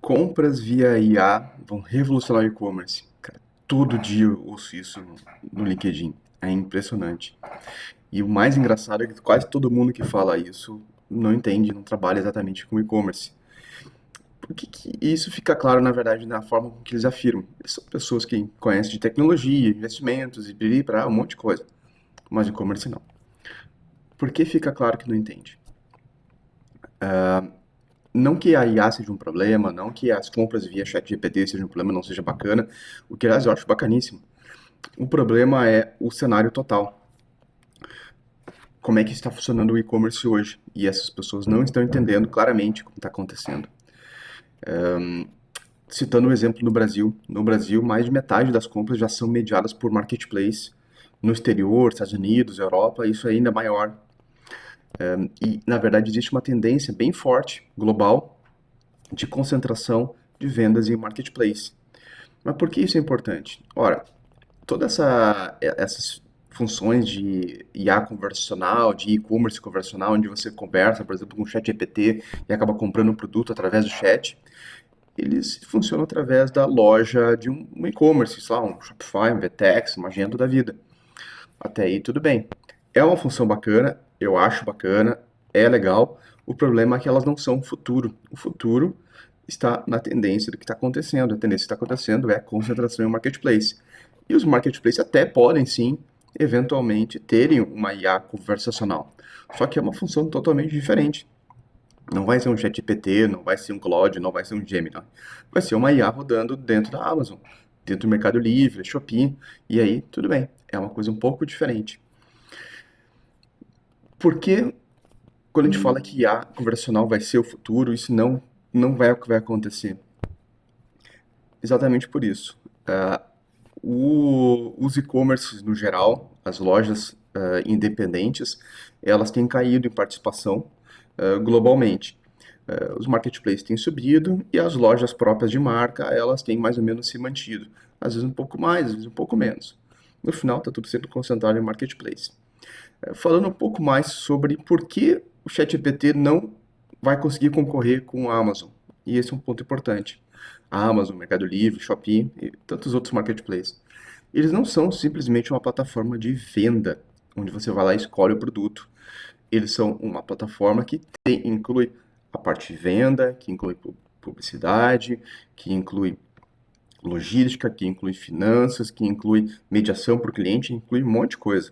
Compras via IA vão revolucionar o e-commerce. Cara, todo dia eu ouço isso no LinkedIn. É impressionante. E o mais engraçado é que quase todo mundo que fala isso não entende, não trabalha exatamente com e-commerce. Por que que isso fica claro, na verdade, na forma com que eles afirmam? Eles são pessoas que conhecem de tecnologia, investimentos e biriri para um monte de coisa. Mas e-commerce não. Por que fica claro que não entende? Não que a IA seja um problema, não que as compras via ChatGPT sejam um problema, não seja bacana, o que aliás eu acho bacaníssimo. O problema é o cenário total. Como é que está funcionando o e-commerce hoje? E essas pessoas não estão entendendo claramente como está acontecendo. Citando um exemplo no Brasil, mais de metade das compras já são mediadas por marketplace. No exterior, Estados Unidos, Europa, isso é ainda maior. E, na verdade, existe uma tendência bem forte, global, de concentração de vendas em marketplace. Mas por que isso é importante? Ora, essas funções de IA conversacional, de e-commerce conversacional, onde você conversa, por exemplo, com o ChatGPT e acaba comprando um produto através do chat, eles funcionam através da loja de um e-commerce, sei lá, um Shopify, um VTEX, uma Magento da vida. Até aí tudo bem. É uma função bacana, eu acho bacana, é legal. O problema é que elas não são o futuro. O futuro está na tendência do que está acontecendo. A tendência que está acontecendo é a concentração em marketplace. E os marketplaces até podem sim, eventualmente, terem uma IA conversacional. Só que é uma função totalmente diferente. Não vai ser um ChatGPT, não vai ser um Claude, não vai ser um Gemini. Vai ser uma IA rodando dentro da Amazon, dentro do Mercado Livre, Shopee, e aí tudo bem. É uma coisa um pouco diferente. Porque quando a gente fala que IA conversacional vai ser o futuro, isso não vai o que vai acontecer. Exatamente por isso. Os e-commerces no geral, as lojas independentes, elas têm caído em participação globalmente. Os marketplaces têm subido e as lojas próprias de marca, elas têm mais ou menos se mantido. Às vezes um pouco mais, às vezes um pouco menos. No final, está tudo sendo concentrado em marketplace. Falando um pouco mais sobre por que o ChatGPT não vai conseguir concorrer com a Amazon. E esse é um ponto importante. A Amazon, Mercado Livre, Shopee e tantos outros marketplaces. Eles não são simplesmente uma plataforma de venda, onde você vai lá e escolhe o produto. Eles são uma plataforma que inclui a parte de venda, que inclui publicidade, que inclui logística, que inclui finanças, que inclui mediação para o cliente, inclui um monte de coisa.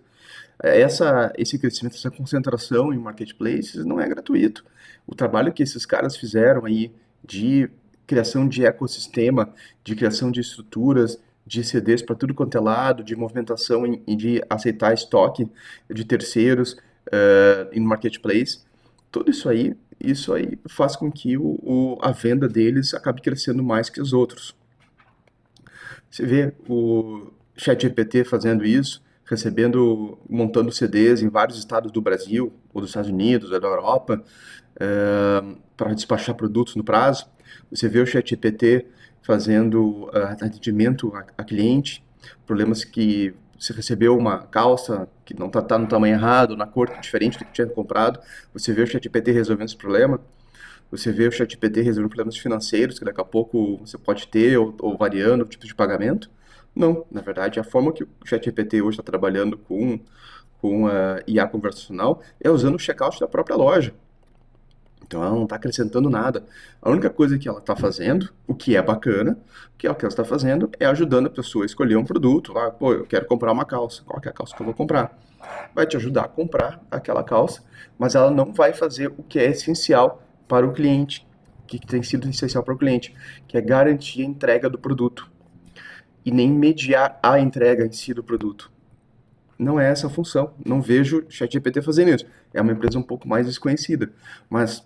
Esse crescimento, essa concentração em marketplaces não é gratuito. O trabalho que esses caras fizeram aí de criação de ecossistema, de criação de estruturas, de CDs para tudo quanto é lado, de movimentação e de aceitar estoque de terceiros em marketplace, tudo isso aí faz com que a venda deles acabe crescendo mais que os outros. Você vê o ChatGPT fazendo isso, recebendo, montando CDs em vários estados do Brasil, ou dos Estados Unidos, ou da Europa, para despachar produtos no prazo. Você vê o ChatGPT fazendo atendimento a cliente, problemas que você recebeu uma calça que não está no tamanho errado, na cor diferente do que tinha comprado, você vê o ChatGPT resolvendo esse problema. Você vê o ChatGPT resolvendo problemas financeiros que daqui a pouco você pode ter, ou variando o tipo de pagamento. Não, na verdade, a forma que o ChatGPT hoje está trabalhando com a IA conversacional é usando o checkout da própria loja. Então ela não está acrescentando nada. A única coisa que ela está fazendo, o que é bacana, que é o que ela está fazendo, é ajudando a pessoa a escolher um produto. Ah, pô, eu quero comprar uma calça. Qual que é a calça que eu vou comprar? Vai te ajudar a comprar aquela calça, mas ela não vai fazer o que é essencial para o cliente, o que tem sido essencial para o cliente, que é garantir a entrega do produto e nem mediar a entrega em si do produto. Não é essa a função. Não vejo o ChatGPT fazendo isso. É uma empresa um pouco mais desconhecida, mas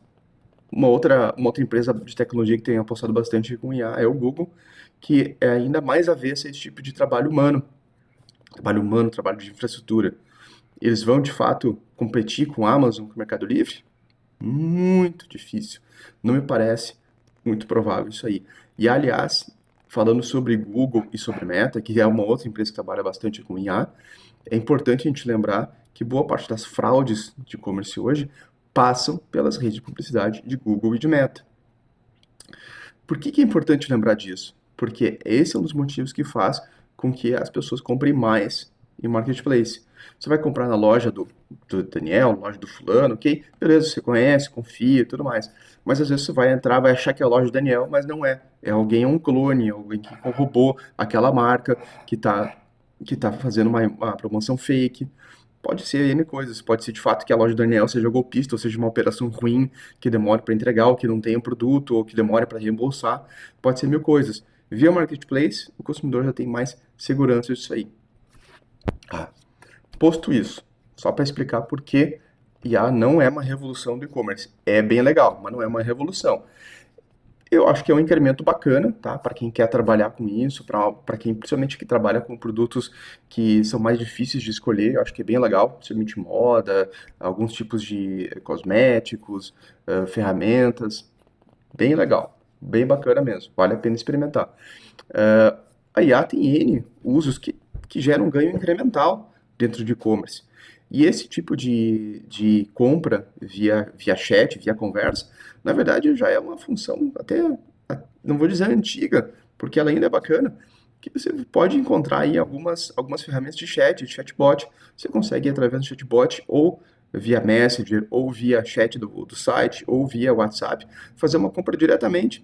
uma outra empresa de tecnologia que tem apostado bastante com IA é o Google, que é ainda mais avessa a esse tipo de trabalho humano, trabalho de infraestrutura. Eles vão de fato competir com a Amazon, com o Mercado Livre? Muito difícil. Não me parece muito provável isso aí. E aliás, falando sobre Google e sobre Meta, que é uma outra empresa que trabalha bastante com IA, é importante a gente lembrar que boa parte das fraudes de e-commerce hoje passam pelas redes de publicidade de Google e de Meta. Por que que é importante lembrar disso? Porque esse é um dos motivos que faz com que as pessoas comprem mais em marketplace. Você vai comprar na loja do Daniel, na loja do fulano, ok? Beleza, você conhece, confia e tudo mais. Mas às vezes você vai entrar, vai achar que é a loja do Daniel, mas não é. É alguém, é um clone, alguém que roubou aquela marca, que tá fazendo uma promoção fake. Pode ser N coisas, pode ser de fato que a loja do Daniel seja golpista, ou seja uma operação ruim, que demore para entregar, ou que não tenha o produto, ou que demore para reembolsar, pode ser mil coisas. Via Marketplace, o consumidor já tem mais segurança disso aí. Ah, posto isso, só para explicar por que IA não é uma revolução do e-commerce. É bem legal, mas não é uma revolução. Eu acho que é um incremento bacana, tá? Para quem quer trabalhar com isso, para quem principalmente que trabalha com produtos que são mais difíceis de escolher, eu acho que é bem legal, principalmente moda, alguns tipos de cosméticos, ferramentas, bem legal, bem bacana mesmo, vale a pena experimentar. Uh, a IA tem N usos que geram ganho incremental dentro de e-commerce. E esse tipo de compra via chat, via conversa, na verdade já é uma função até, não vou dizer antiga, porque ela ainda é bacana, que você pode encontrar aí algumas ferramentas de chat, de chatbot. Você consegue, através do chatbot, ou via Messenger, ou via chat do site, ou via WhatsApp, fazer uma compra diretamente,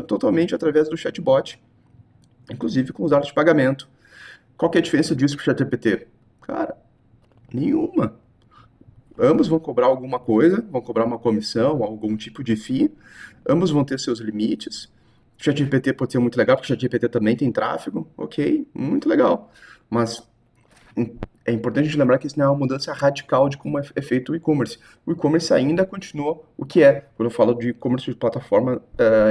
totalmente através do chatbot, inclusive com os dados de pagamento. Qual que é a diferença disso para o ChatGPT? Cara, nenhuma. Ambos vão cobrar alguma coisa, vão cobrar uma comissão, algum tipo de FII, ambos vão ter seus limites. O ChatGPT pode ser muito legal, porque o ChatGPT também tem tráfego, ok, muito legal. Mas é importante a gente lembrar que isso não é uma mudança radical de como é feito o e-commerce. O e-commerce ainda continua o que é, quando eu falo de e-commerce de plataforma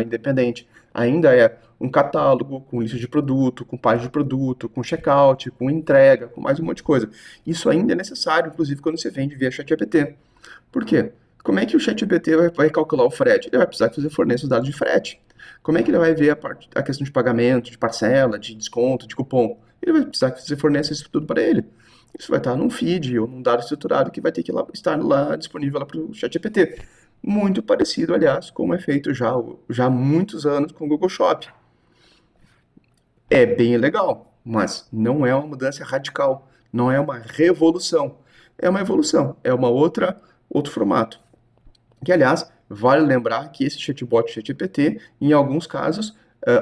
independente. Ainda é um catálogo com lista de produto, com página de produto, com checkout, com entrega, com mais um monte de coisa. Isso ainda é necessário, inclusive, quando você vende via ChatGPT. Por quê? Como é que o ChatGPT vai calcular o frete? Ele vai precisar que você forneça os dados de frete. Como é que ele vai ver a questão de pagamento, de parcela, de desconto, de cupom? Ele vai precisar que você forneça isso tudo para ele. Isso vai estar num feed ou num dado estruturado que vai ter que estar lá disponível para o ChatGPT. Muito parecido, aliás, como é feito já há muitos anos com o Google Shop. É bem legal, mas não é uma mudança radical, não é uma revolução. É uma evolução, é outro formato. Que, aliás, vale lembrar que esse chatbot ChatGPT, em alguns casos,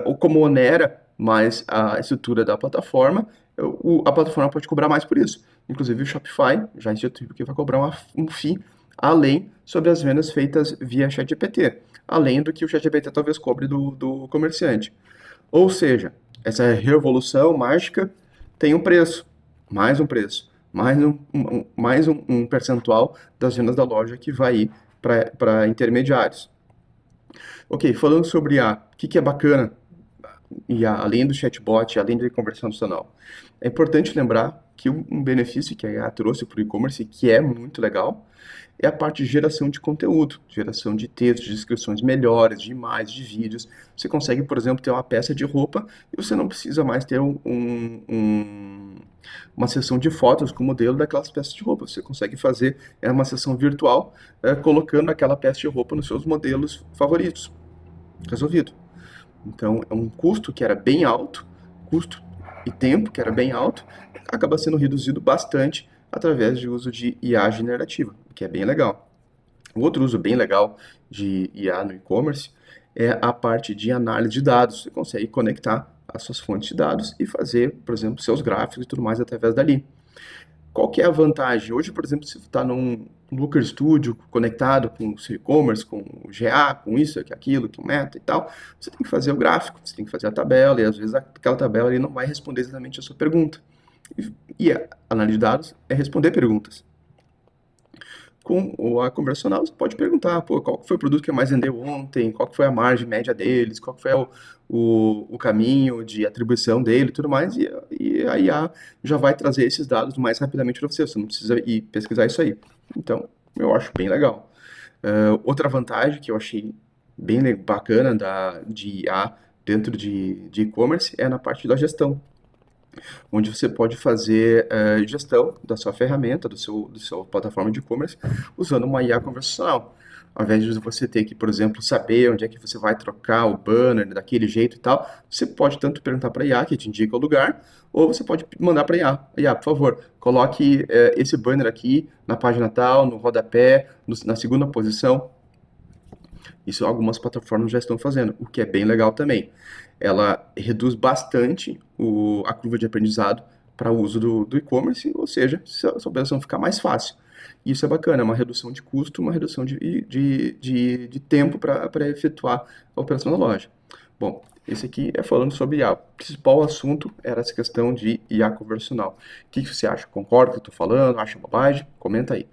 ou como onera mais a estrutura da plataforma, a plataforma pode cobrar mais por isso. Inclusive o Shopify já instituiu que vai cobrar um FII além sobre as vendas feitas via ChatGPT, além do que o ChatGPT talvez cobre do comerciante. Ou seja, essa revolução mágica tem um preço, mais um percentual das vendas da loja que vai ir para intermediários. Ok, falando sobre o que é bacana, além do chatbot, além da conversão adicional, é importante lembrar que um benefício que a IA trouxe para o e-commerce, que é muito legal, é a parte de geração de conteúdo, geração de textos, de descrições melhores, de imagens, de vídeos. Você consegue, por exemplo, ter uma peça de roupa e você não precisa mais ter uma sessão de fotos com o modelo daquelas peças de roupa. Você consegue fazer uma sessão virtual colocando aquela peça de roupa nos seus modelos favoritos. Resolvido. Então, é um custo que era bem alto, custo e tempo que era bem alto, acaba sendo reduzido bastante através de uso de IA generativa, o que é bem legal. O outro uso bem legal de IA no e-commerce é a parte de análise de dados. Você consegue conectar as suas fontes de dados e fazer, por exemplo, seus gráficos e tudo mais através dali. Qual que é a vantagem? Hoje, por exemplo, se você está num Looker Studio conectado com o seu e-commerce, com o GA, com isso, aquilo, com meta e tal, você tem que fazer o gráfico, você tem que fazer a tabela, e às vezes aquela tabela ali não vai responder exatamente a sua pergunta. E a análise de dados é responder perguntas. Com a conversacional, você pode perguntar, pô, qual foi o produto que mais vendeu ontem, qual foi a margem média deles, qual foi o caminho de atribuição dele e tudo mais, e a IA já vai trazer esses dados mais rapidamente para você, você não precisa ir pesquisar isso aí. Então, eu acho bem legal. Outra vantagem que eu achei bem bacana de IA dentro de e-commerce é na parte da gestão, onde você pode fazer gestão da sua ferramenta, do seu plataforma de e-commerce, usando uma IA conversacional. Ao invés de você ter que, por exemplo, saber onde é que você vai trocar o banner daquele jeito e tal, você pode tanto perguntar para a IA, que te indica o lugar, ou você pode mandar para a IA. IA, por favor, coloque esse banner aqui na página tal, no rodapé, na segunda posição. Isso algumas plataformas já estão fazendo, o que é bem legal também. Ela reduz bastante a curva de aprendizado para o uso do e-commerce, ou seja, se a sua operação ficar mais fácil. Isso é bacana, é uma redução de custo, uma redução de tempo para efetuar a operação da loja. Bom, esse aqui é falando sobre IA. O principal assunto era essa questão de IA conversacional. O que você acha? Concorda com o que eu estou falando? Acha bobagem? Comenta aí.